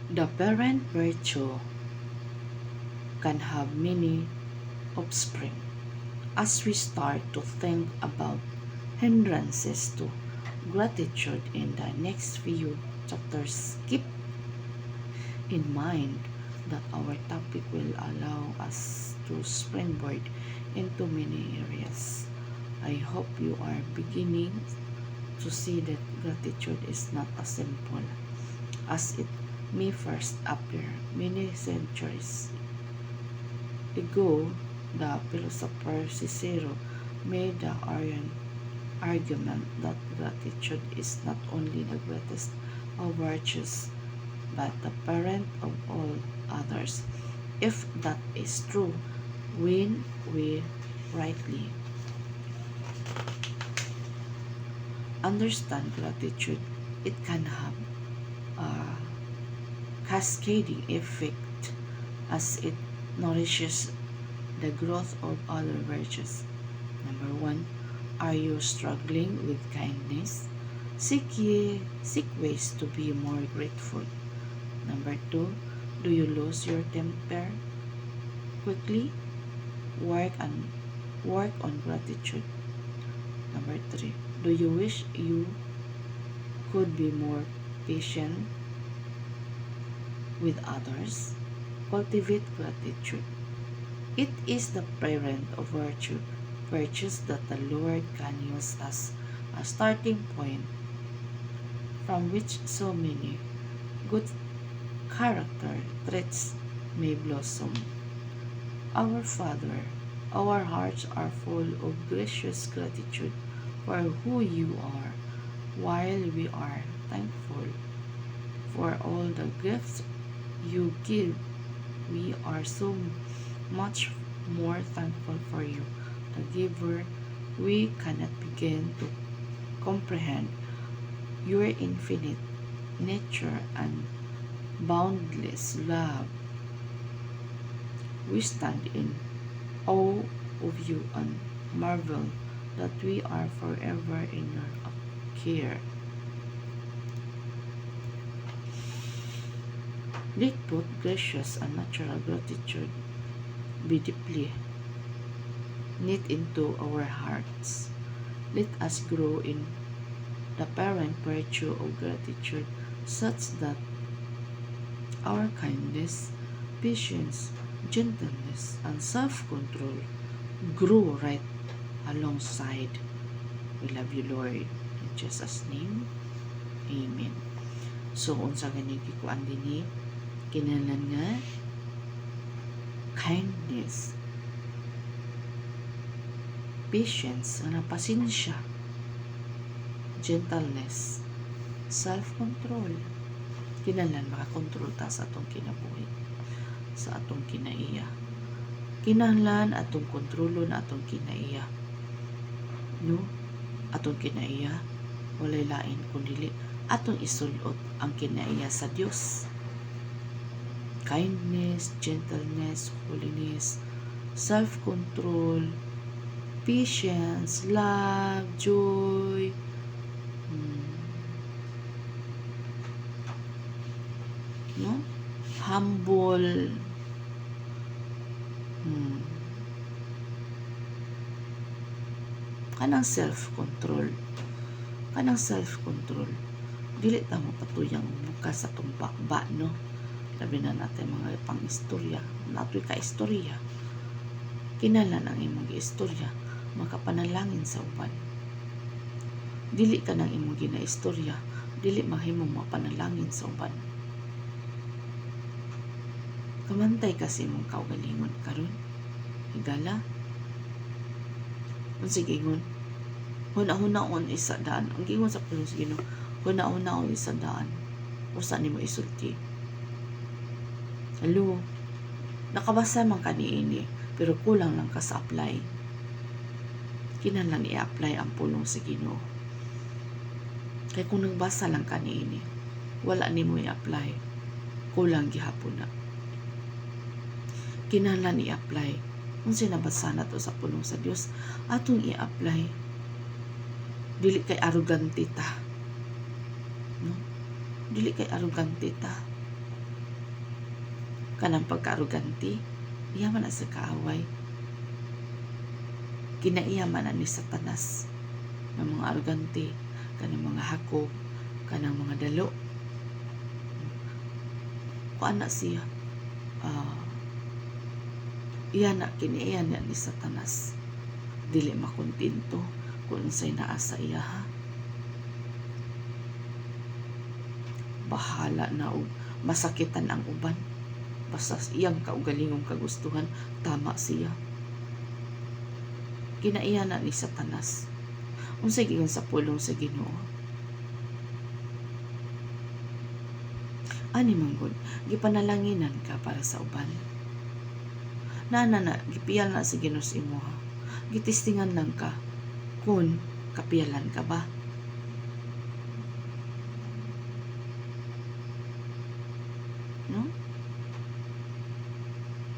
The parent virtue can have many offspring. As we start to think about hindrances to gratitude in the next few chapters, keep in mind that our topic will allow us to springboard into many areas. I hope you are beginning to see that gratitude is not as simple as it may first appear. Many centuries ago, the philosopher Cicero made the argument that gratitude is not only the greatest of virtues, but the parent of all others. If that is true, when we rightly understand gratitude, it can have a cascading effect as it nourishes the growth of other virtues. Number one, are you struggling with kindness? Seek ways to be more grateful. Number two, do you lose your temper quickly? Work on gratitude. Number three, do you wish you could be more patient with others? Cultivate gratitude. It is the parent of virtues that the Lord can use as a starting point from which so many good character traits may blossom. Our Father, our hearts are full of gracious gratitude for who you are, while we are thankful for all the gifts you give. We are so much more thankful for you, the giver. We cannot begin to comprehend your infinite nature and boundless love. We stand in awe of you and marvel that we are forever in your care. Let both gracious and natural gratitude be deeply knit into our hearts. Let us grow in the parent virtue of gratitude such that our kindness, patience, gentleness, and self-control grow right alongside. We love you, Lord. In Jesus' name, Amen. So, unsa ganigi ko ang dini, kinalan nga, kindness, patience, pasensya, gentleness, self-control. Kinahanglan makakontrol ta sa atong kinabuhi, sa atong kinaiya. Kinahanglan atong kontrolon atong kinaiya. No? Atong kinaiya, walay lain kundi atong isulot ang kinaiya sa Dios. Kindness, gentleness, holiness, self-control, patience, love, joy, no? Humble, kanang self-control, dili ta mo patuyang bukas sa atong bakba, no? Labi na natin mga pang-istorya, natoy ka-istorya. Kinahanglan ang imong istorya makapanalangin sa uban. Dili ka nang imong gina-istorya, dili mahimong mapanalangin sa uban. Kamantay kasi imong kaugalingon karon. Higala. Unsa gingon? Huna-hunaon isa daan. Ang gingon sa pulong sa Ginoo, huna-hunaon isa daan. Usa nimo isulti. Hello. Nakabasa man ka niini, pero kulang lang ka sa apply. Kinahanglan i-apply ang pulong sa Ginoo. Kay kung nagbasa lang ka niini, wala nimo i-apply. Kulang gihapon na. Kinahanglan i-apply. Kung sinabasa na to sa pulong sa Dios, atong i-apply. Dili kay arrogante ta. No? Dili kay arrogante ta. kanang pagka-arugante, iyaman na sa kaaway. Kinaiyaman na ni Satanas ng mga arugante, kanang mga hakop, kanang mga dalo. Kuan na siya, iyan na kinaiyan na ni Satanas. Dili makontento kung unsay naa sa iya, ha. Bahala na og masakitan ang uban. Basta iyang kaugalingong kagustuhan, tama siya. Kinaiyan na ni Satanas. Unsay giingon sa pulong sa Ginoo. Ani manggod, gipanalanginan ka para sa uban. Na gipiyal na sa Ginoo sa imo, ha. Gitistingan lang ka kung kapiyalan ka ba. No?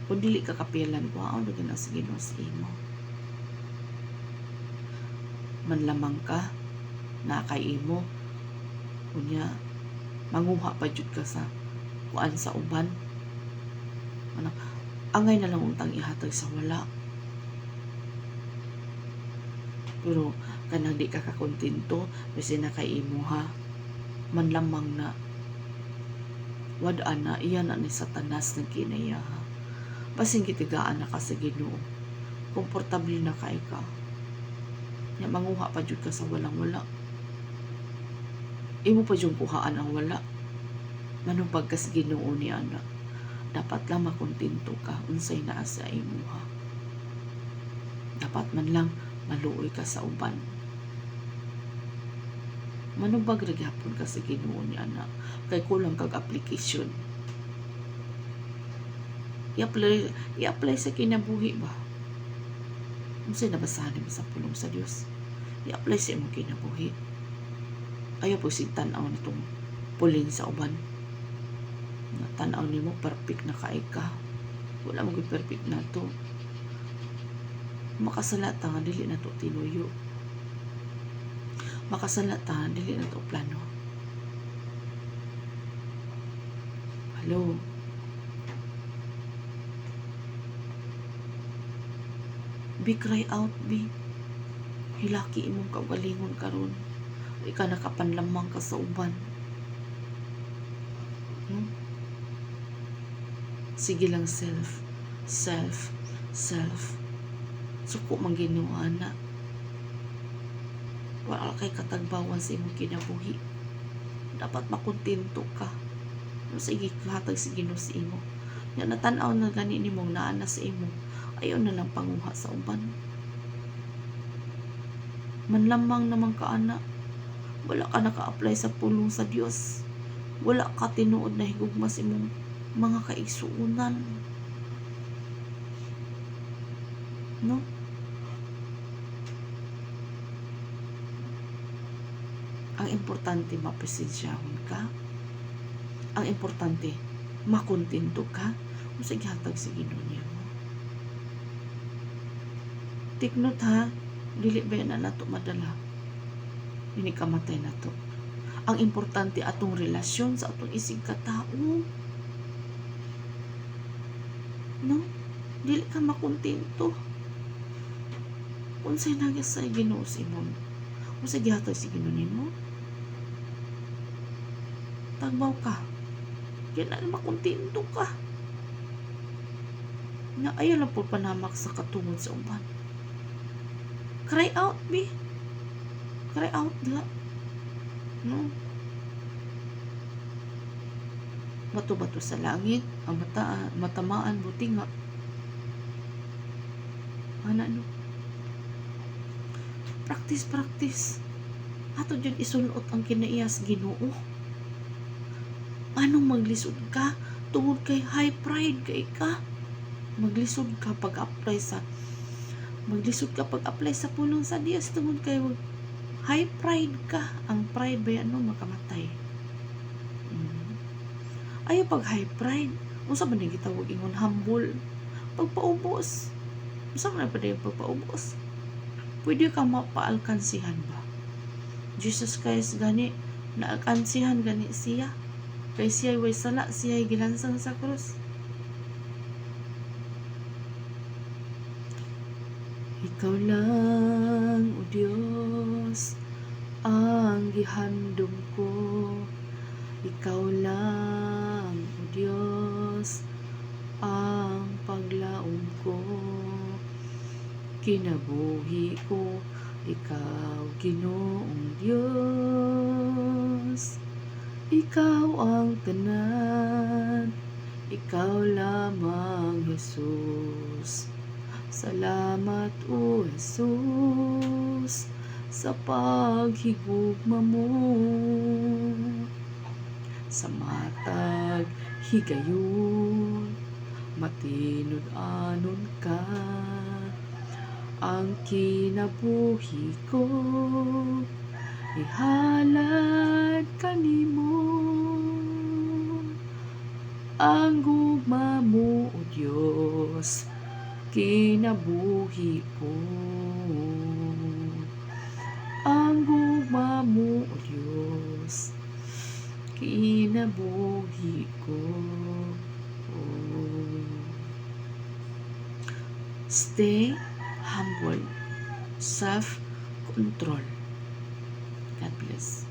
Kung dili ka kapiyalan ko, ano na sa Ginoo sa imo. Manlamang ka na kay imo, kunya manguha pa jud ka sa kuan sa uban. Ano, angay na lang untang ihatag sa wala. Pero kanang di ka kakontento kasi na kay imo, ha. Manlamang na wad-an na iyan na ni Satanas ng kinaya, ha. Basing gitigaan na ka sa Ginoo, komportable na kay ka. Ya manguha pa jud ka sa walang-wala. Imo pa jud kuhaan ang wala. Manong pagka sa Ginoo ni ana, dapat lang makontento ka unsay naa sa imo, ha. Dapat man lang maluoy ka sa uban. Manubag ra gyapon ka sa Ginoo ni ana, kay kulang kag application. I-apply sa kinabuhi ba? Unsay nabasahan mo sa pulong sa Dios? I-apply sa imong kinabuhi. Ayaw po tan-aw nitong puling sa uban. Tan-aw nimo perfect na kaay ka. Wala mo perfect na to. Makasalata nga dili na to tinuyo. Makasalata nga dili na to plano. Hello. Be cry out, be. Hilaki imong kaugalingon karon. Ika nakapanlamang ka sa uban. Sige lang self. Suko man Ginoo ana. Wala kay katagbawan sa imong kinabuhi. Dapat makontento ka. Sige hatag sa Ginoo sa imo. Nga natan-aw na gani nimong naa na sa imo. Ayaw na lang panguha sa uban. Manlamang naman ka ana. Wala ka naka-apply sa pulong sa Dios. Wala ka tinuod na higugma sa imong mga kaigsuunan. No? Ang importante mapresensyahon ka. Ang importante makontento ka. Kung sige hatag sa Ginoo niya mo. Take note, ha. Dili ba na nato madala. Hindi kamatay na to. Ang importante atong relasyon sa atong isig katao. No? Dili ka makontento. Kung sa'y nagyas sa Ginoo sa imong. Kung sa'y gihatag sa Ginoo nimo. Tagbaw ka. Kaya na makontento ka. Na ayaw lang po panamak sa katungod sa uban. Cry out, be. Cry out la. No? Bato-bato sa langit, ang matamaan buti nga. Ana no? Practice. Ato dyan isulot ang kinaiyas Ginoo. Anong maglisod ka? Tungod kay high pride kay ka. Maglisod ka pag-apply sa pulong sa Dios tungod kay high pride ka. Ang pride ba yan makamatay. Ayaw pag high pride. Unsa man yung gitawag ingon humble. Pagpaubos. Unsa man pa yung pagpaubos. Pwede ka mapaalkansihan ba? Jesus Christ gani naalkansihan gani siya. Kay siya way sala, siya gilansang sa krus. Ikaw lang, O Diyos, ang gihandom ko. Ikaw lang, O Diyos, ang paglaom ko. Kinabuhi ko, Ikaw, Ginoong Diyos. Ikaw ang tanan, Ikaw lamang, Jesus. Salamat, O Jesus, sa paghigugma mo. Sa matag higayon, matinud-anon ka. Ang kinabuhi ko, ihalad kanimo. Ang gugma mo, O Diyos, kinabuhi ko. Ang gugma mo, O Diyos, kinabuhi ko. Stay humble, self-control. God bless.